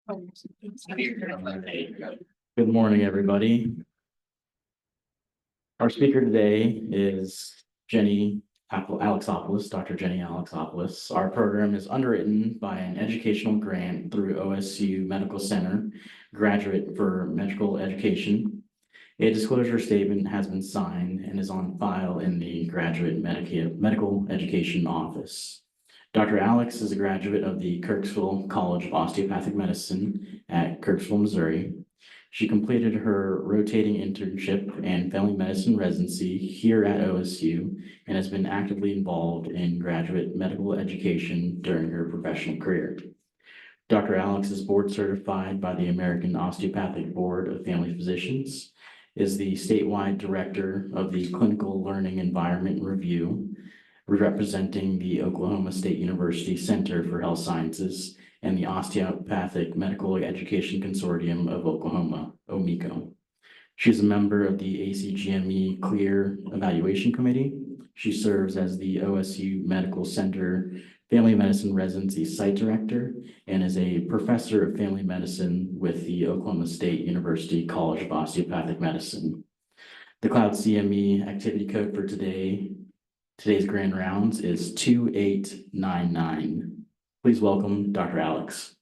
Good morning, everybody. Our speaker today is Alexopulos, Dr. Jenny Alexopulos. Our program is underwritten by an educational grant through OSU Medical Center, Graduate for Medical Education. A disclosure statement has been signed and is on file in the Graduate Medical Education Office. Dr. Alex is a graduate of the Kirksville College of Osteopathic Medicine at Kirksville, Missouri. She completed her rotating internship and family medicine residency here at OSU and has been actively involved in graduate medical education during her professional career. Dr. Alex is board certified by the American Osteopathic Board of Family Physicians, is the statewide director of the Clinical Learning Environment Review, representing the Oklahoma State University Center for Health Sciences and the Osteopathic Medical Education Consortium of Oklahoma, OMECO. She's a member of the ACGME CLER Evaluation Committee. She serves as the OSU Medical Center Family Medicine Residency Site Director and is a professor of family medicine with the Oklahoma State University College of Osteopathic Medicine. The Cloud CME activity code for today's grand rounds is 2899. Please welcome Dr. Alex.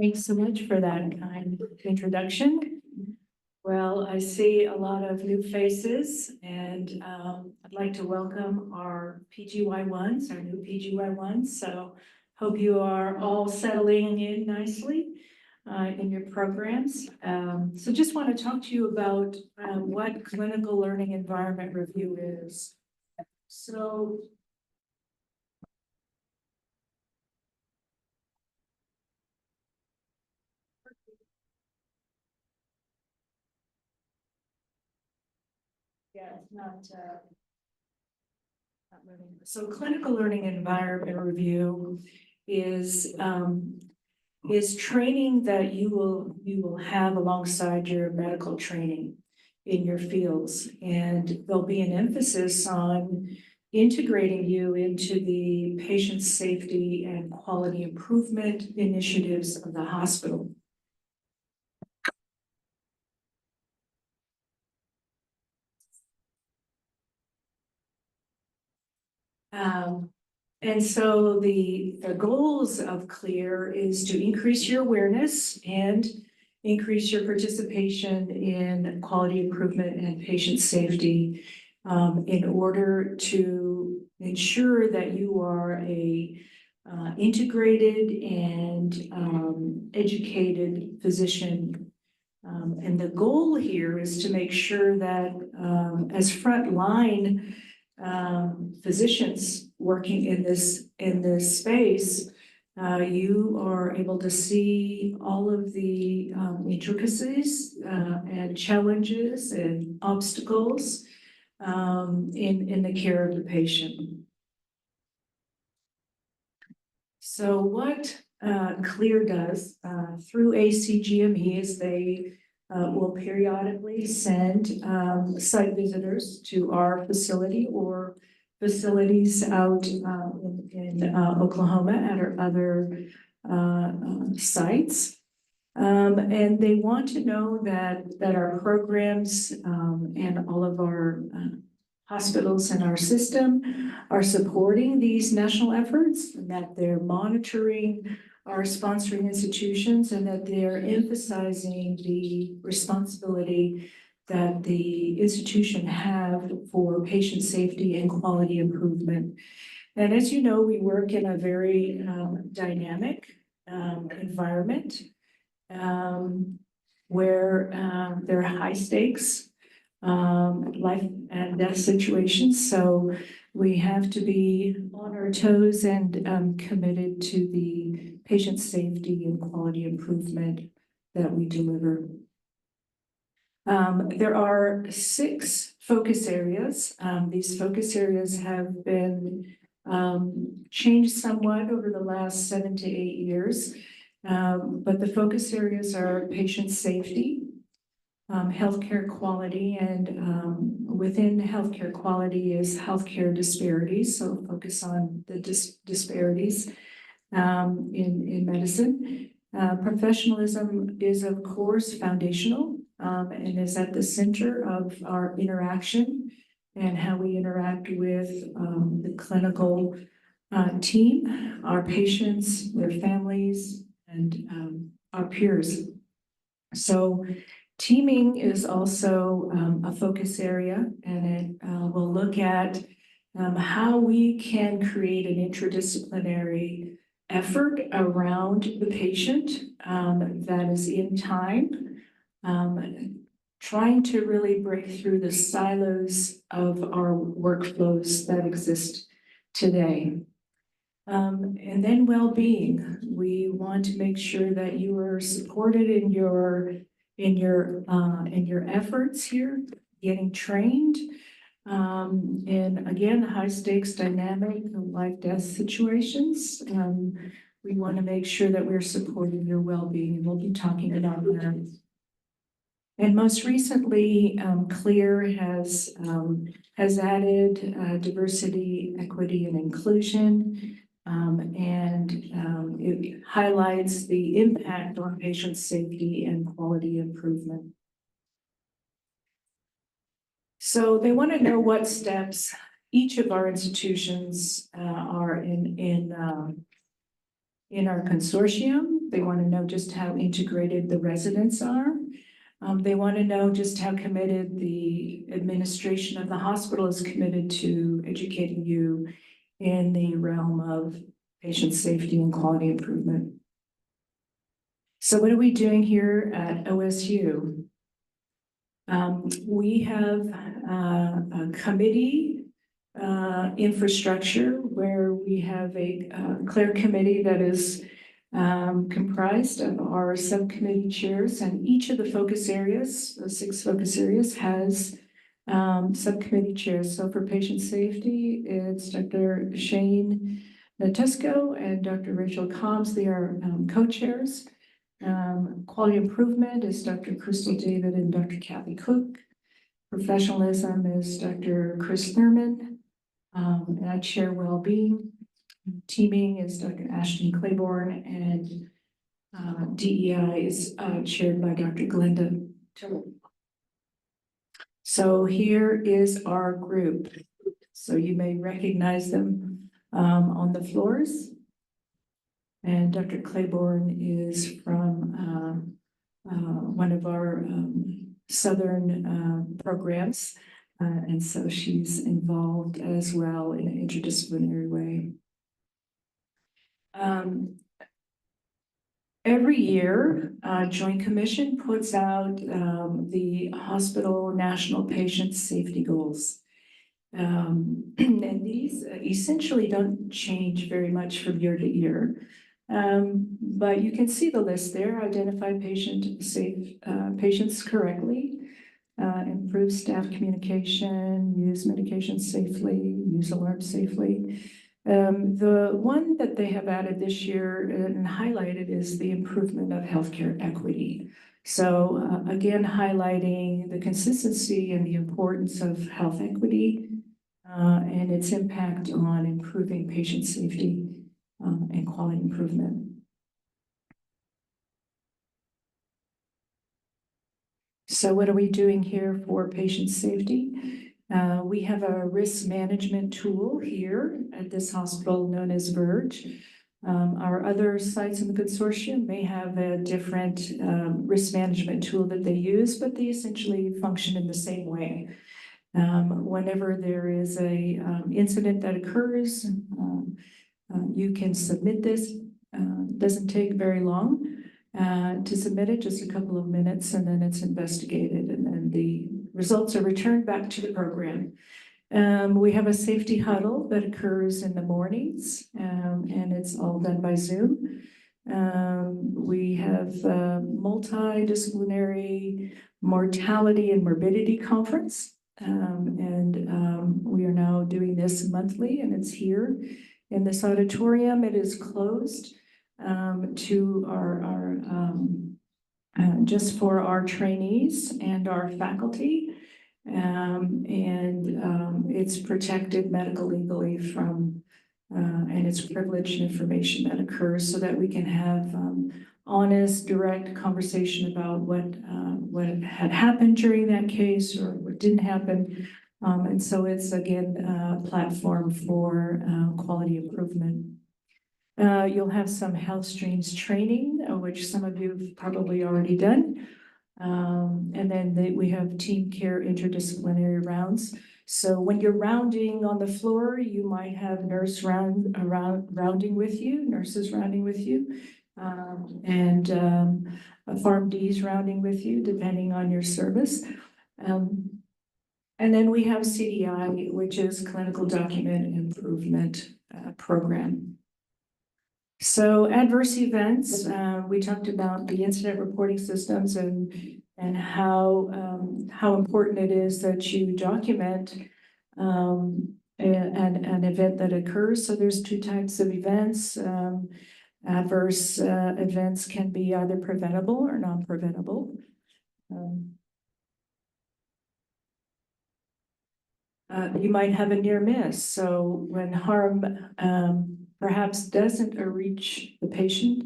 Thanks so much for that kind introduction. Well, I see a lot of new faces, and I'd like to welcome our PGY1s, our new PGY1s. So hope you are all settling in nicely in your programs. So just want to talk to you about what clinical learning environment review is. So yeah, it's not moving. So clinical learning environment review is training that you will have alongside your medical training in your fields, and there'll be an emphasis on integrating you into the patient safety and quality improvement initiatives of the hospital. And so the goals of CLER is to increase your awareness and increase your participation in quality improvement and patient safety in order to ensure that you are a integrated and educated physician. And the goal here is to make sure that as frontline physicians working in this space, you are able to see all of the intricacies and challenges and obstacles in the care of the patient. So what CLER does through ACGME is they will periodically send site visitors to our facility or facilities out in Oklahoma at our other sites. And they want to know that our programs and all of our hospitals in our system are supporting these national efforts, and that they're monitoring our sponsoring institutions, and that they're emphasizing the responsibility that the institution have for patient safety and quality improvement. And as you know, we work in a very dynamic environment where there are high stakes life and death situations. So we have to be on our toes and committed to the patient safety and quality improvement that we deliver. There are 6 focus areas. These focus areas have been changed somewhat over the last 7 to 8 years. But the focus areas are patient safety, healthcare quality, and within healthcare quality is healthcare disparities. So focus on the disparities. in medicine. Professionalism is, of course, foundational and is at the center of our interaction and how we interact with the clinical team, our patients, their families, and our peers. So teaming is also a focus area, and it will look at how we can create an interdisciplinary effort around the patient that is in time, trying to really break through the silos of our workflows that exist today. And then well-being. We want to make sure that you are supported in your efforts here, getting trained. And again, high stakes dynamic life-death situations. We want to make sure that we're supporting your well-being, and we'll be talking about that. And most recently, CLER has added diversity, equity, and inclusion. It highlights the impact on patient safety and quality improvement. So they want to know what steps each of our institutions are in our consortium. They want to know just how integrated the residents are. They want to know just how committed the administration of the hospital is committed to educating you in the realm of patient safety and quality improvement. So what are we doing here at OSU? We have a committee infrastructure where we have a CLER committee that is comprised of our subcommittee chairs, and each of the focus areas, the 6 focus areas, has subcommittee chairs. So for patient safety, it's Dr. Shane Natesco and Dr. Rachel Combs. They are co-chairs. Quality improvement is Dr. Crystal David and Dr. Kathy Cook. Professionalism is Dr. Chris Thurman, and I chair well-being. Teaming is Dr. Ashton Claiborne, and DEI is chaired by Dr. Glenda Tiller. So here is our group. So you may recognize them on the floors. And Dr. Claiborne is from one of our Southern programs. And so she's involved as well in an interdisciplinary way. Every year, Joint Commission puts out the hospital national patient safety goals. And these essentially don't change very much from year to year. But you can see the list there: identify patients correctly, improve staff communication, use medication safely, use alarms safely. The one that they have added this year and highlighted is the improvement of healthcare equity. So again, highlighting the consistency and the importance of health equity and its impact on improving patient safety and quality improvement. So what are we doing here for patient safety? We have a risk management tool here at this hospital known as Verge. Our other sites in the consortium may have a different risk management tool that they use, but they essentially function in the same way. Whenever there is a incident that occurs, you can submit this. It doesn't take very long to submit it, just a couple of minutes, and then it's investigated, and then the results are returned back to the program. We have a safety huddle that occurs in the mornings, and it's all done by Zoom. We have a multidisciplinary mortality and morbidity conference, and we are now doing this monthly, and it's here in this auditorium. It is closed to our just for our trainees and our faculty. It's protected medical legally from and it's privileged information that occurs so that we can have honest, direct conversation about what had happened during that case or what didn't happen. And so it's again a platform for quality improvement. You'll have some health streams training, which some of you have probably already done. And then we have team care interdisciplinary rounds. So when you're rounding on the floor, you might have nurses rounding with you, and Pharm Ds rounding with you, depending on your service. And then we have CDI, which is Clinical Document Improvement Program. So adverse events, we talked about the incident reporting systems and how important it is that you document an event that occurs. So there's two types of events. Adverse events can be either preventable or non-preventable. You might have a near miss. So when harm perhaps doesn't reach the patient,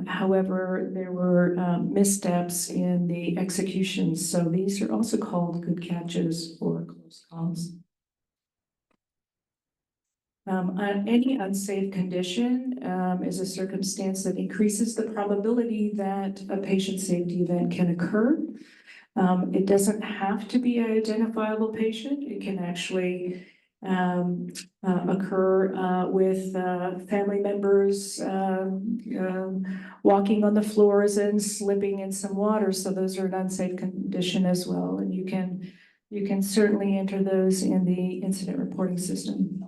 however, there were missteps in the executions. So these are also called good catches or close calls. Any unsafe condition is a circumstance that increases the probability that a patient safety event can occur. It doesn't have to be an identifiable patient. It can actually occur with family members walking on the floors and slipping in some water. So those are an unsafe condition as well. And you can certainly enter those in the incident reporting system.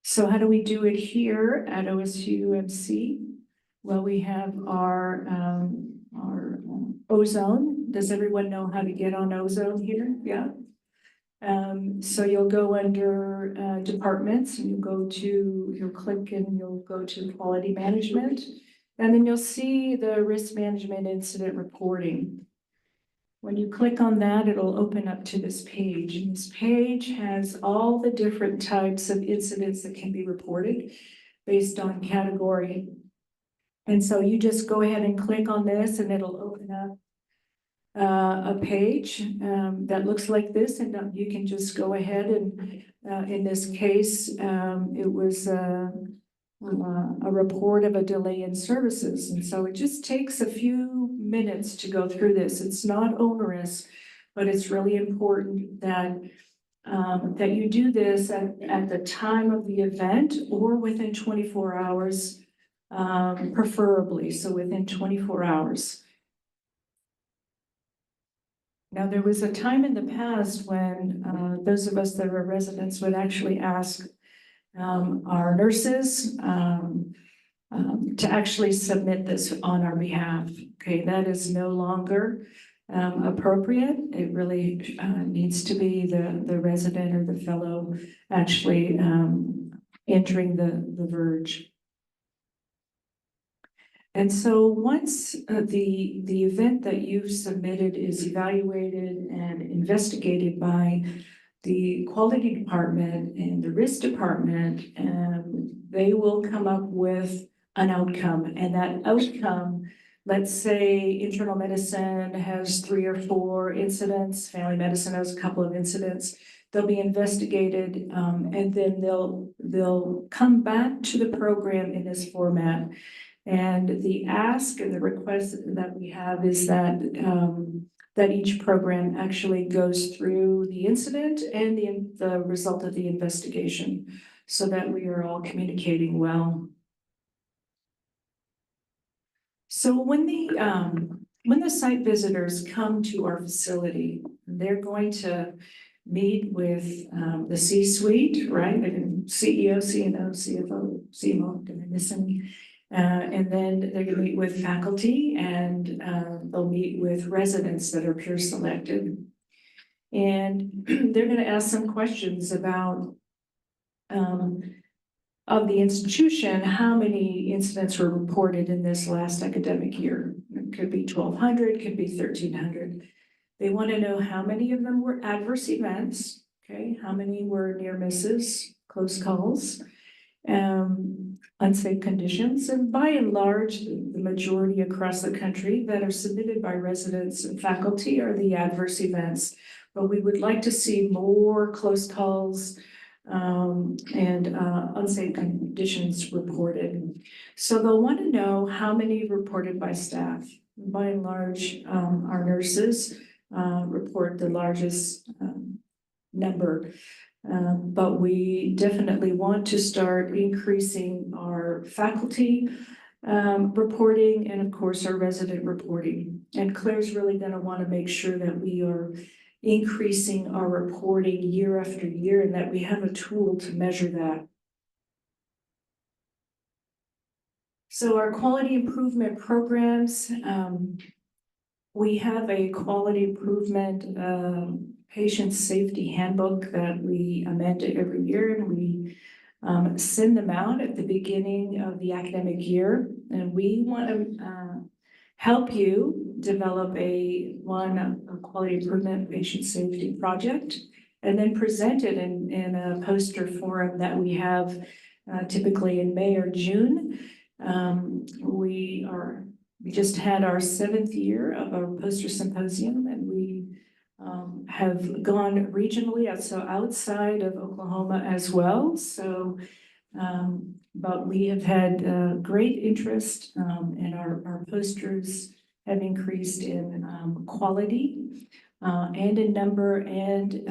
So how do we do it here at OSU-UMC? Well, we have our ozone. Does everyone know how to get on ozone here? Yeah. So you'll go under departments and you'll click and you'll go to quality management. And then you'll see the risk management incident reporting. When you click on that, it'll open up to this page. And this page has all the different types of incidents that can be reported based on category. And so you just go ahead and click on this and it'll open up a page that looks like this, and you can just go ahead and in this case, it was a report of a delay in services. And so it just takes a few minutes to go through this. It's not onerous, but it's really important that that you do this at the time of the event or within 24 hours, preferably, so within 24 hours. Now, there was a time in the past when those of us that were residents would actually ask our nurses to actually submit this on our behalf. Okay, that is no longer appropriate. It really needs to be the resident or the fellow actually entering the verge. And so once the event that you've submitted is evaluated and investigated by the quality department and the risk department, they will come up with an outcome. And that outcome, let's say internal medicine has 3 or 4 incidents, family medicine has a couple of incidents, they'll be investigated, and then they'll come back to the program in this format. And the ask and the request that we have is that that each program actually goes through the incident and the result of the investigation, so that we are all communicating well. So when the site visitors come to our facility, they're going to meet with the C-suite, right? CEO, CNO, CFO, CMO, did I miss any? And then they're going to meet with faculty, and they'll meet with residents that are peer selected. And they're going to ask some questions about of the institution, how many incidents were reported in this last academic year. It could be 1,200, could be 1,300. They want to know how many of them were adverse events, okay? How many were near misses, close calls, unsafe conditions, and by and large, the majority across the country that are submitted by residents and faculty are the adverse events. But we would like to see more close calls and unsafe conditions reported. So they'll want to know how many reported by staff. By and large, our nurses report the largest number. But we definitely want to start increasing our faculty reporting and of course our resident reporting. And Claire's really going to want to make sure that we are increasing our reporting year after year and that we have a tool to measure that. So our quality improvement programs, we have a quality improvement patient safety handbook that we amend every year, and we send them out at the beginning of the academic year. And we want to help you develop a quality improvement patient safety project, and then present it in a poster forum that we have typically in May or June. We just had our 7th year of our poster symposium, and we have gone regionally, so outside of Oklahoma as well. So, but we have had great interest, and our posters have increased in quality and in number, and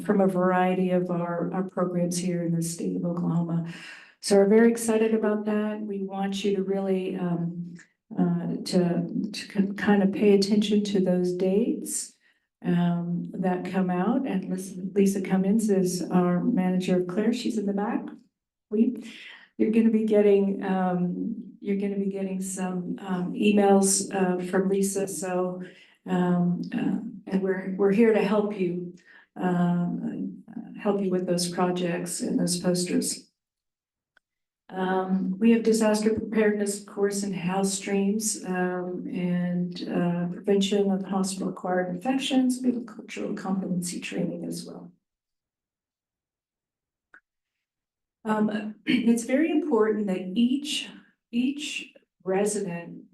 from a variety of our programs here in the state of Oklahoma. So we're very excited about that. We want you to really to kind of pay attention to those dates that come out. And Lisa Cummins is our manager of CLER. She's in the back. You're going to be getting some emails from Lisa. So and we're here to help you with those projects and those posters. We have disaster preparedness course in health streams and prevention of hospital-acquired infections. We have cultural competency training as well. It's very important that each resident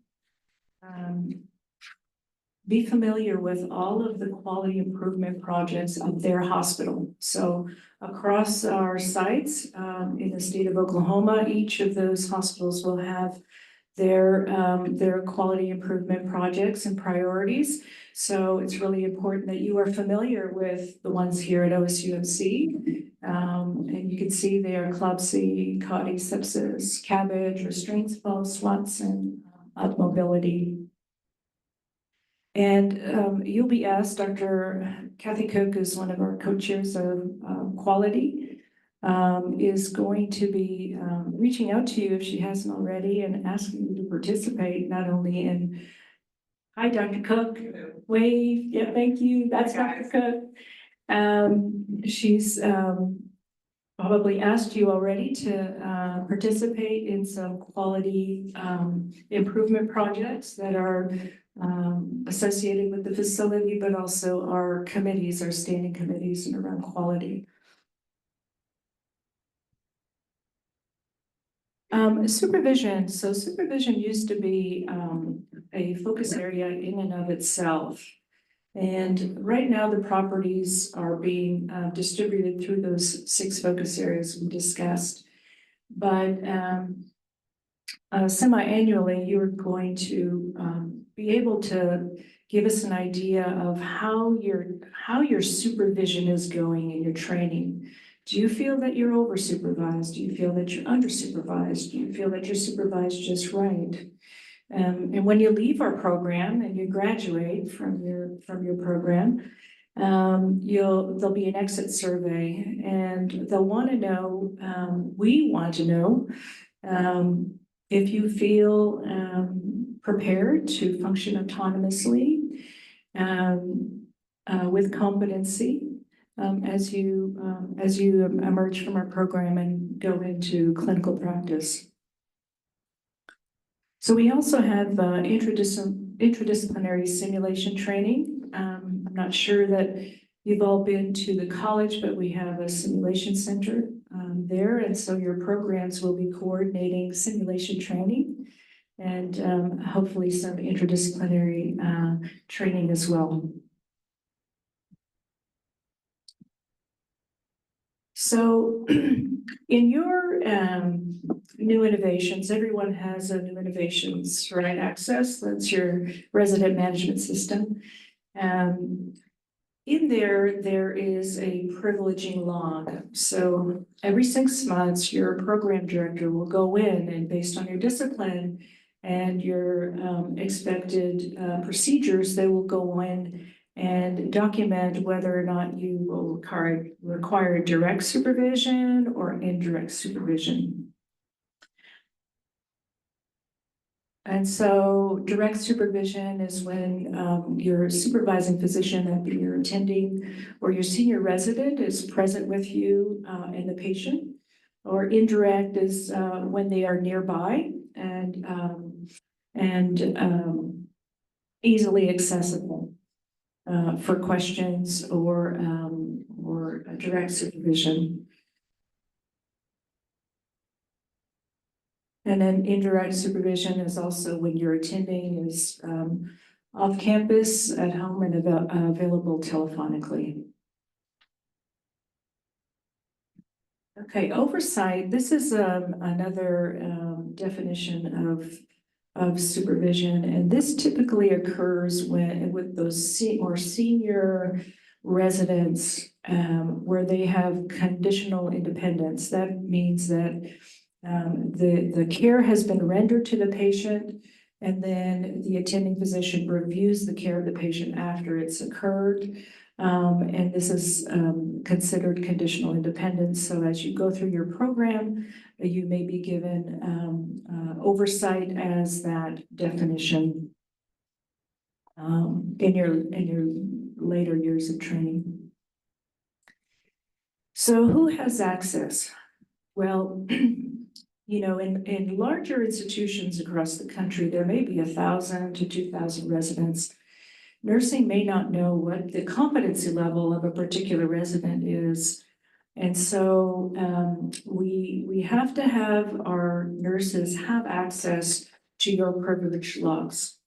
be familiar with all of the quality improvement projects of their hospital. So across our sites in the state of Oklahoma, each of those hospitals will have their quality improvement projects and priorities. So it's really important that you are familiar with the ones here at OSUMC. And you can see there CLOBC, CAUTI, sepsis, CABG, restraints, falls, SWATs, and mobility. And you'll be asked, Dr. Kathy Cook is one of our co-chairs of quality, is going to be reaching out to you if she hasn't already and asking you to participate not only in, hi, Dr. Cook, wave, yeah, thank you, that's Dr. Cook. She's probably asked you already to participate in some quality improvement projects that are associated with the facility, but also our committees, our standing committees and around quality. Supervision. So supervision used to be a focus area in and of itself. And right now the properties are being distributed through those 6 focus areas we discussed. But semi-annually, you're going to be able to give us an idea of how your supervision is going in your training. Do you feel that you're over-supervised? Do you feel that you're under-supervised? Do you feel that you're supervised just right? And when you leave our program and you graduate from your program, there'll be an exit survey, and they'll want to know, we want to know, if you feel prepared to function autonomously with competency as you emerge from our program and go into clinical practice. So we also have interdisciplinary simulation training. I'm not sure that You've all been to the college, but we have a simulation center there, and so your programs will be coordinating simulation training and hopefully some interdisciplinary training as well. So in your new innovations, everyone has a new innovations, right? Access, that's your resident management system. In there is a privileging log. So every 6 months, your program director will go in and based on your discipline and your expected procedures, they will go in and document whether or not you will require direct supervision or indirect supervision. And so direct supervision is when your supervising physician that you're attending or your senior resident is present with you and the patient. Or indirect is when they are nearby and easily accessible for questions or direct supervision. And then indirect supervision is also when you're attending is off campus, at home, and available telephonically. Okay, oversight. This is another definition of supervision, and this typically occurs with those more senior residents where they have conditional independence. That means that the care has been rendered to the patient, and then the attending physician reviews the care of the patient after it's occurred. And this is considered conditional independence. So as you go through your program, you may be given oversight as that definition in your later years of training. So who has access? Well, you know, in larger institutions across the country, there may be 1,000 to 2,000 residents. Nursing may not know what the competency level of a particular resident is. And so we have to have our nurses have access to your privilege logs.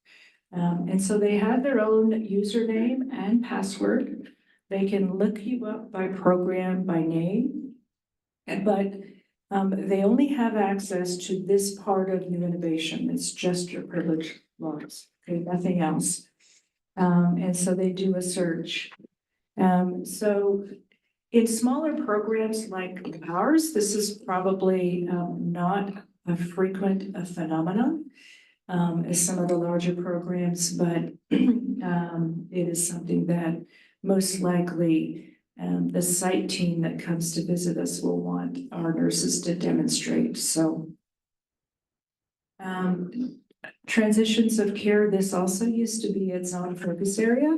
And so they have their own username and password. They can look you up by program, by name, but they only have access to this part of new innovation. It's just your privilege logs, okay, nothing else. And so they do a search. So in smaller programs like ours, this is probably not a frequent phenomenon as some of the larger programs, but it is something that most likely the site team that comes to visit us will want our nurses to demonstrate. So transitions of care, this also used to be its own focus area.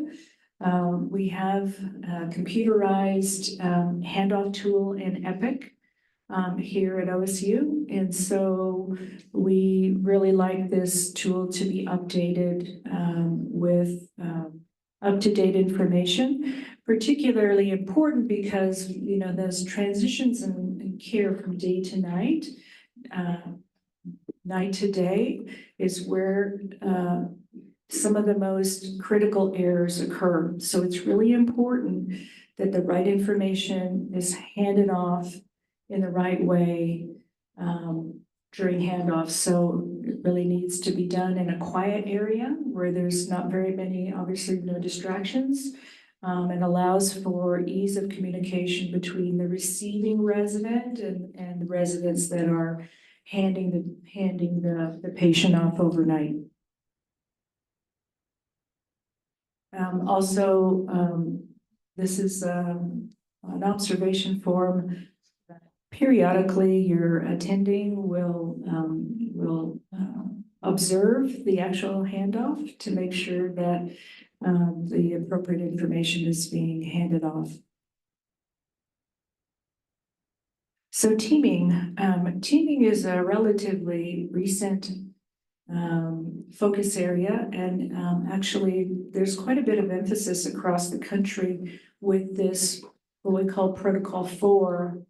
We have a computerized handoff tool in Epic here at OSU. And so we really like this tool to be updated with up-to-date information, particularly important because, you know, those transitions in care from day to night, night to day is where some of the most critical errors occur. So it's really important that the right information is handed off in the right way during handoff. So it really needs to be done in a quiet area where there's not very many, obviously no distractions, and allows for ease of communication between the receiving resident and the residents that are handing the patient off overnight. This is an observation form. Periodically, your attending will observe the actual handoff to make sure that the appropriate information is being handed off. So teaming is a relatively recent focus area. And actually, there's quite a bit of emphasis across the country with this, what we call Protocol 4.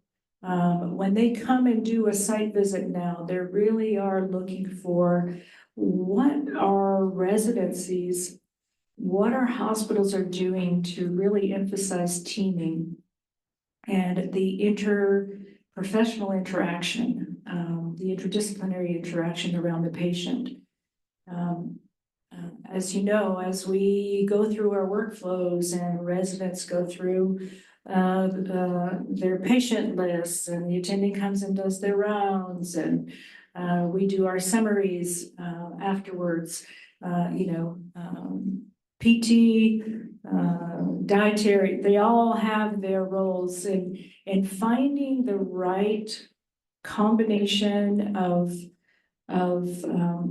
When they come and do a site visit now, they really are looking for what are residencies, what our hospitals are doing to really emphasize teaming and the interprofessional interaction, the interdisciplinary interaction around the patient. As you know, as we go through our workflows and residents go through their patient lists, and the attending comes and does their rounds, and we do our summaries afterwards, PT, dietary, they all have their roles in finding the right combination of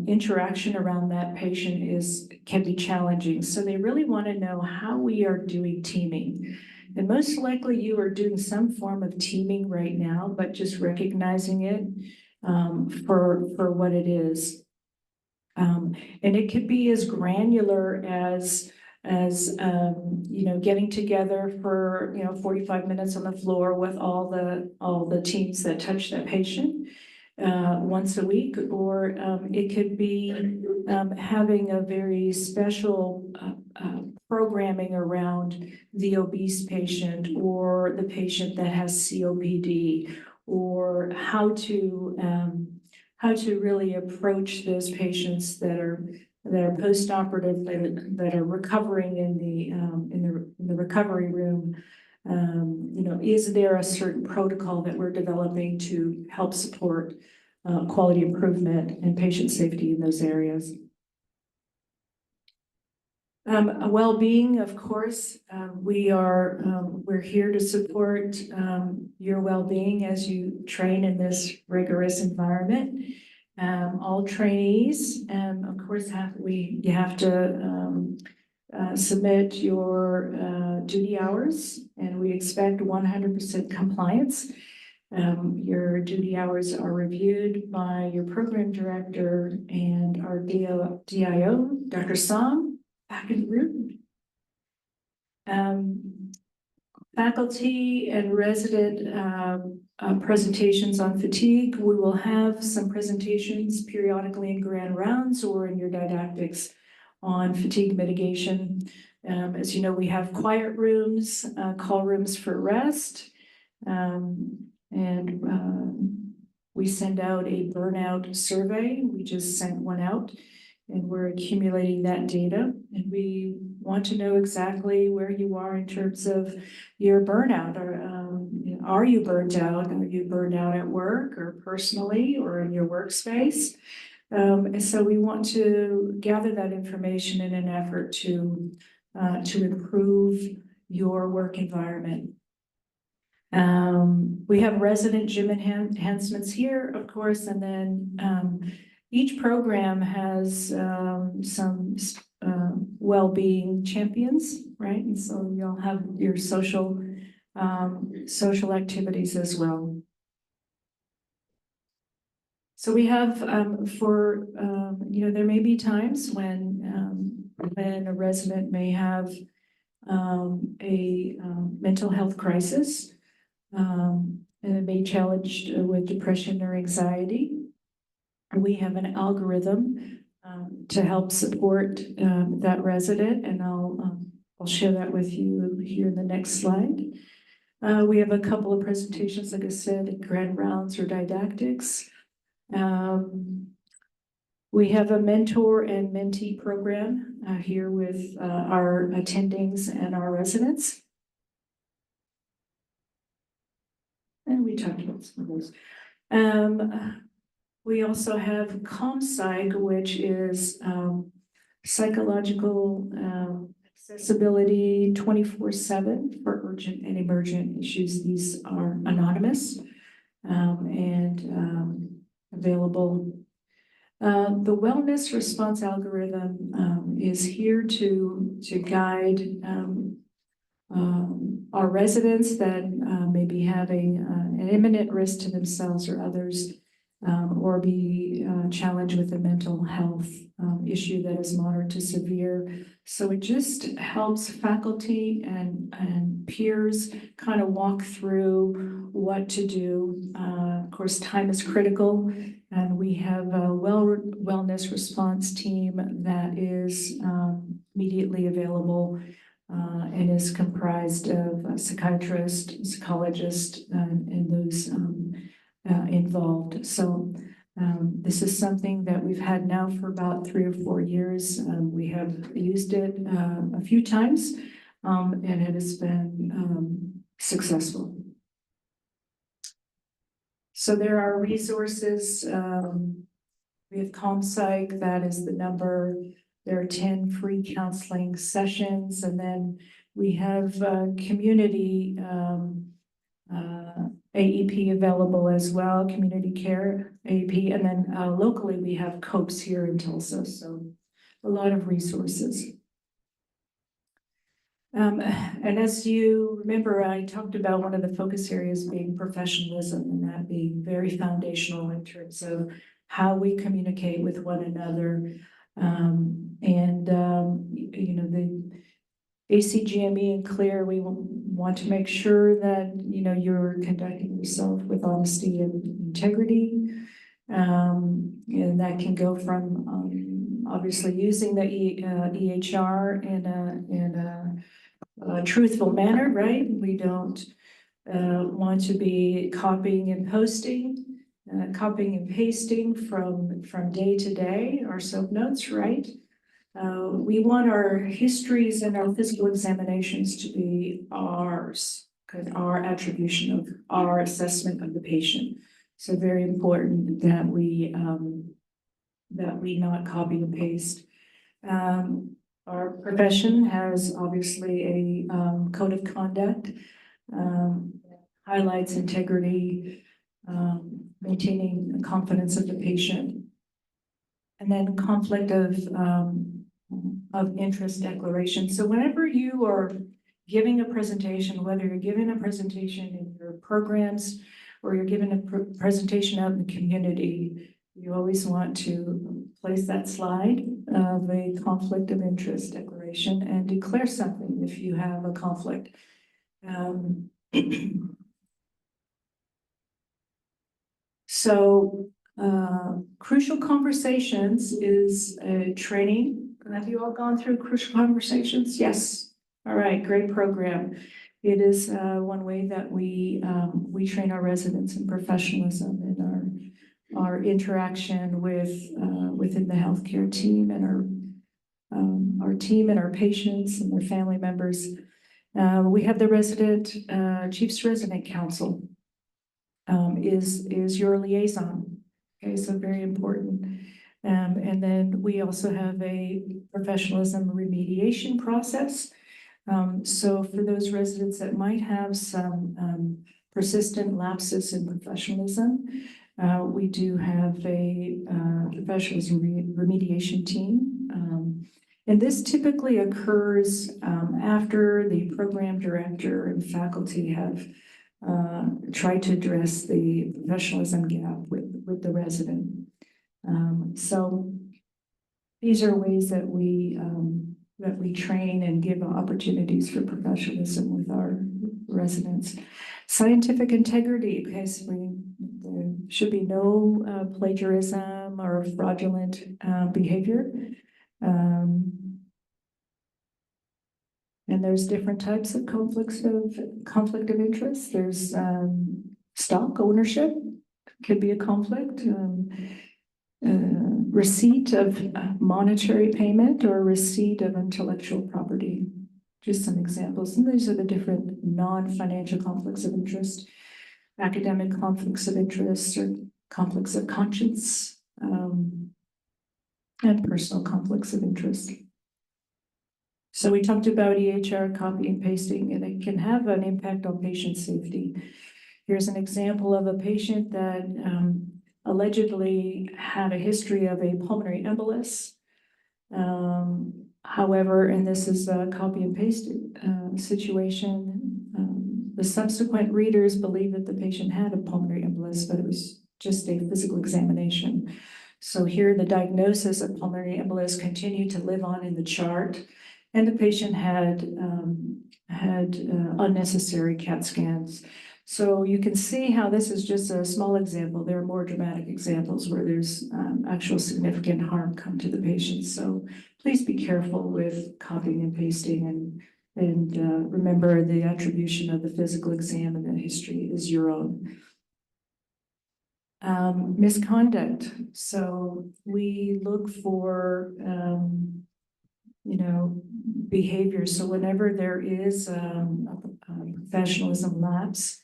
interaction around that patient can be challenging. So they really want to know how we are doing teaming. And most likely you are doing some form of teaming right now, but just recognizing it for what it is. And it could be as granular as getting together for 45 minutes on the floor with all the teams that touch that patient once a week, or it could be having a very special programming around the obese patient or the patient that has COPD, or how to really approach those patients that are post-operative, that are recovering in the recovery room. Is there a certain protocol that we're developing to help support quality improvement and patient safety in those areas? Well-being, of course, we're here to support your well-being as you train in this rigorous environment. All trainees, of course, you have to submit your duty hours, and we expect 100% compliance. Your duty hours are reviewed by your program director and our DIO, Dr. Song, back in the room. Faculty and resident presentations on fatigue. We will have some presentations periodically in grand rounds or in your didactics on fatigue mitigation. As you know, we have quiet rooms, call rooms for rest, and we send out a burnout survey. We just sent one out, and we're accumulating that data, and we want to know exactly where you are in terms of your burnout. Are you burnt out? Are you burned out at work or personally or in your workspace? And so we want to gather that information in an effort to improve your work environment. We have resident gym enhancements here, of course, and then each program has some well-being champions, right? And so you'll have your social activities as well. So we have there may be times when a resident may have a mental health crisis, and it may be challenged with depression or anxiety. We have an algorithm to help support that resident, and I'll share that with you here in the next slide. We have a couple of presentations, like I said, grand rounds or didactics. We have a mentor and mentee program here with our attendings and our residents. And we talked about some of those. We also have ComPsych, which is psychological accessibility 24/7 for urgent and emergent issues. These are anonymous and available. The wellness response algorithm is here to guide our residents that may be having an imminent risk to themselves or others or be challenged with a mental health issue that is moderate to severe. So it just helps faculty and peers kind of walk through what to do. Of course, time is critical, and we have a wellness response team that is immediately available and is comprised of a psychiatrist, psychologist, and those involved. So this is something that we've had now for about 3 or 4 years. We have used it a few times, and it has been successful. So there are resources. We have CalmPsych, that is the number. There are 10 free counseling sessions, and then we have community AEP available as well, community care AEP, and then locally we have COPES here in Tulsa, so a lot of resources. And as you remember, I talked about one of the focus areas being professionalism, and that being very foundational in terms of how we communicate with one another. You know, the ACGME and CLER, we want to make sure that, you know, you're conducting yourself with honesty and integrity. And that can go from obviously using the EHR in a truthful manner, right? We don't want to be copying and pasting from day to day, our soap notes, right? We want our histories and our physical examinations to be ours, because our attribution of our assessment of the patient. So very important that we not copy and paste. Our profession has obviously a code of conduct, highlights integrity, maintaining the confidence of the patient, and then conflict of interest declaration. So whenever you are giving a presentation, whether you're giving a presentation in your programs or you're giving a presentation out in the community, you always want to place that slide of a conflict of interest declaration and declare something if you have a conflict. Crucial Conversations is a training. Have you all gone through Crucial Conversations? Yes. All right, great program. It is one way that we train our residents in professionalism in our interaction within the healthcare team and our team and our patients and their family members. We have the Chief's Resident Council is your liaison. Okay, so very important. And then we also have a professionalism remediation process. So for those residents that might have some persistent lapses in professionalism, we do have a professionalism remediation team. And this typically occurs after the program director and faculty have tried to address the professionalism gap with the resident. So these are ways that we train and give opportunities for professionalism with our residents. Scientific integrity, okay, so there should be no plagiarism or fraudulent behavior. And there's different types of conflict of interest. There's stock ownership, could be a conflict. Receipt of monetary payment or receipt of intellectual property. Just some examples. And these are the different non-financial conflicts of interest, academic conflicts of interest, or conflicts of conscience, and personal conflicts of interest. So we talked about EHR copy and pasting, and it can have an impact on patient safety. Here's an example of a patient that allegedly had a history of a pulmonary embolus. However, and this is a copy and paste situation, the subsequent readers believed that the patient had a pulmonary embolus, but it was just a physical examination. So here the diagnosis of pulmonary embolus continued to live on in the chart, and the patient had unnecessary CAT scans. So you can see how this is just a small example. There are more dramatic examples where there's actual significant harm come to the patient. So please be careful with copying and pasting, and remember the attribution of the physical exam and the history is your own. Misconduct. So we look for, behavior. So whenever there is a professionalism lapse,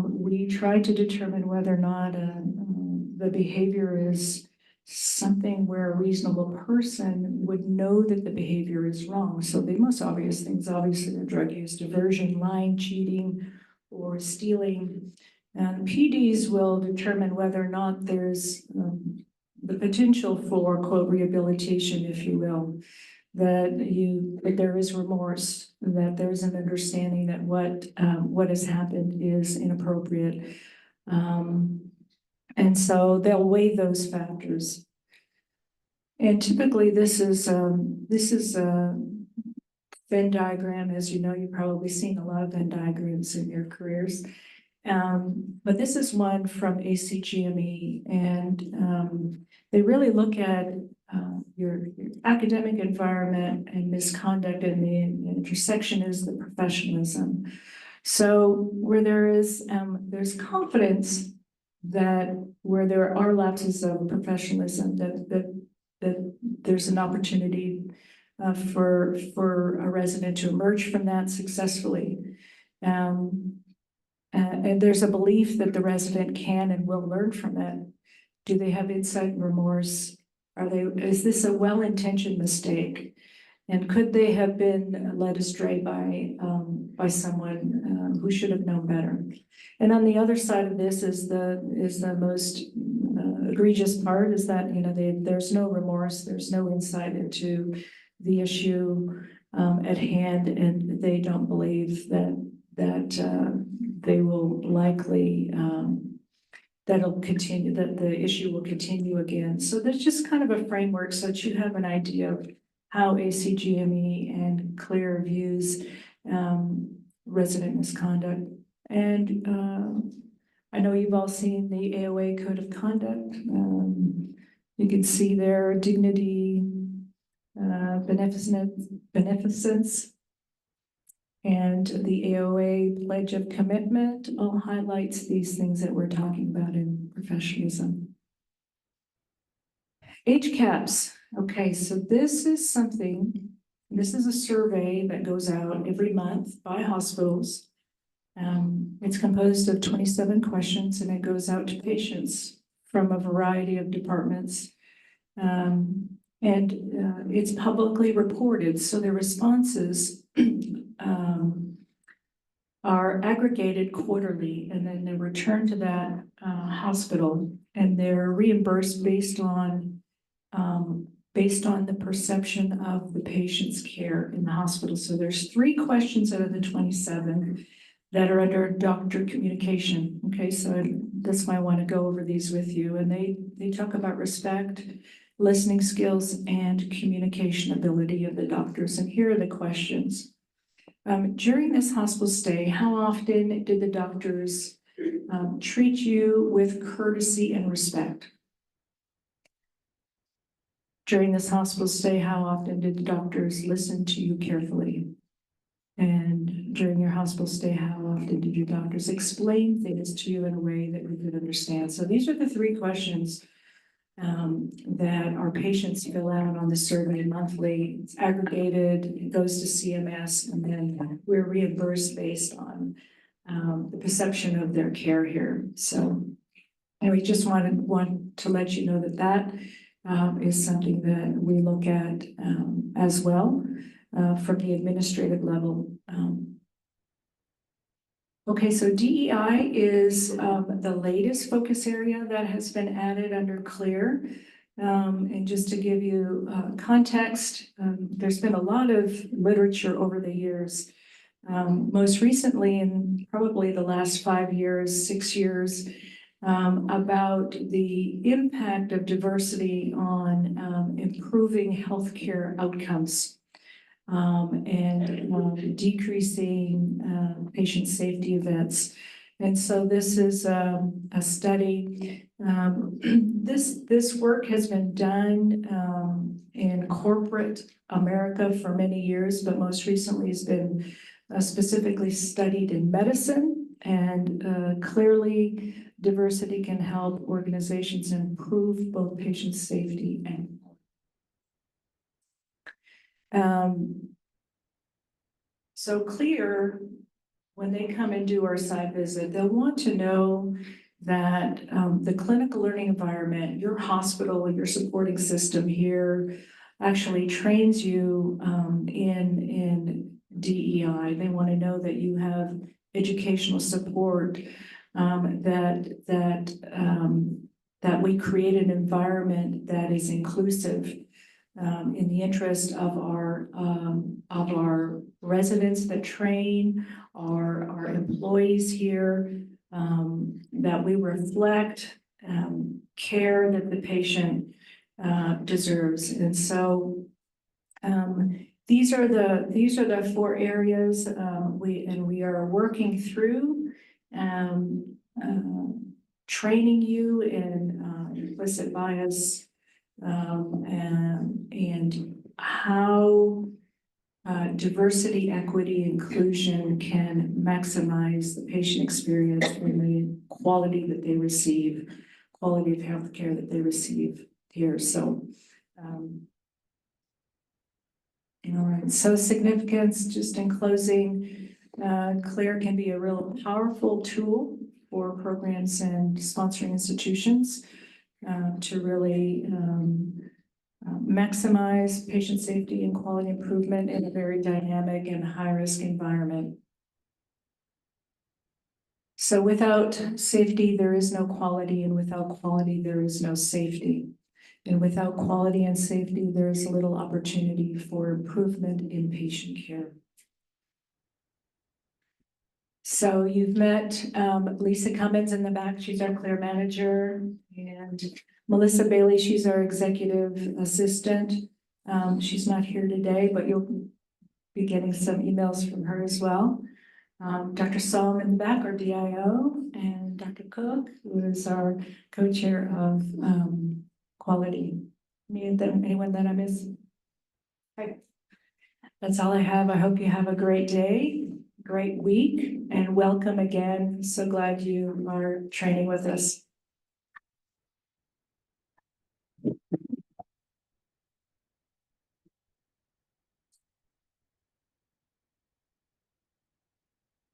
we try to determine whether or not the behavior is something where a reasonable person would know that the behavior is wrong. So the most obvious things, obviously, are drug use, diversion, lying, cheating, or stealing. And PDs will determine whether or not there's the potential for, quote, rehabilitation, if you will, that there is remorse, that there's an understanding that what has happened is inappropriate. And so they'll weigh those factors. And typically this is a Venn diagram. As you know, you've probably seen a lot of Venn diagrams in your careers. But this is one from ACGME, and they really look at your academic environment and misconduct, and the intersection is the professionalism. So where there's confidence that where there are lapses of professionalism, that there's an opportunity for a resident to emerge from that successfully. And there's a belief that the resident can and will learn from it. Do they have insight and remorse? Is this a well-intentioned mistake? And could they have been led astray by someone who should have known better? And on the other side of this is the most egregious part, is that there's no remorse, there's no insight into the issue at hand, and they don't believe that they will likely that'll continue, that the issue will continue again. So there's just kind of a framework so that you have an idea of how ACGME and CLER views resident misconduct. And I know you've all seen the AOA Code of Conduct. You can see there dignity, beneficence, and the AOA Pledge of Commitment all highlights these things that we're talking about in professionalism. Age caps. Okay, so this is a survey that goes out every month by hospitals. It's composed of 27 questions, and it goes out to patients from a variety of departments. It's publicly reported, so the responses are aggregated quarterly, and then they're returned to that hospital, and they're reimbursed based on the perception of the patient's care in the hospital. So there's 3 questions out of the 27 that are under doctor communication. Okay, so that's why I want to go over these with you. And they talk about respect, listening skills, and communication ability of the doctors. And here are the questions. During this hospital stay, how often did the doctors treat you with courtesy and respect? During this hospital stay, how often did the doctors listen to you carefully? And during your hospital stay, how often did your doctors explain things to you in a way that you could understand? So these are the 3 questions that our patients fill out on the survey monthly. It's aggregated, it goes to CMS, and then we're reimbursed based on the perception of their care here. So anyway, just want to let you know that is something that we look at as well from the administrative level. Okay, so DEI is the latest focus area that has been added under CLER. And just to give you context, there's been a lot of literature over the years. Most recently, in probably the last 5 years, 6 years, about the impact of diversity on improving healthcare outcomes and decreasing patient safety events. And so this is a study. This work has been done in corporate America for many years, but most recently has been specifically studied in medicine. And clearly, diversity can help organizations improve both patient safety and so CLER, when they come and do our site visit, they'll want to know that the clinical learning environment, your hospital and your supporting system here actually trains you in DEI. They want to know that you have educational support, that we create an environment that is inclusive in the interest of our residents that train, our employees here, that we reflect care that the patient deserves. And so these are the 4 areas we are working through training you in implicit bias and how diversity, equity, inclusion can maximize the patient experience and the quality that they receive, quality of healthcare that they receive here. So, all right. So significance, just in closing, CLER can be a real powerful tool for programs and sponsoring institutions to really maximize patient safety and quality improvement in a very dynamic and high-risk environment. So without safety, there is no quality, and without quality, there is no safety. And without quality and safety, there is little opportunity for improvement in patient care. So you've met Lisa Cummins in the back. She's our CLER manager, and Melissa Bailey, she's our executive assistant. She's not here today, but you'll be getting some emails from her as well. Dr. Solomon in the back, our DIO, and Dr. Cook, who is our co-chair of quality. Anyone that I miss? Okay. That's all I have. I hope you have a great day, great week, and welcome again. So glad you are training with us.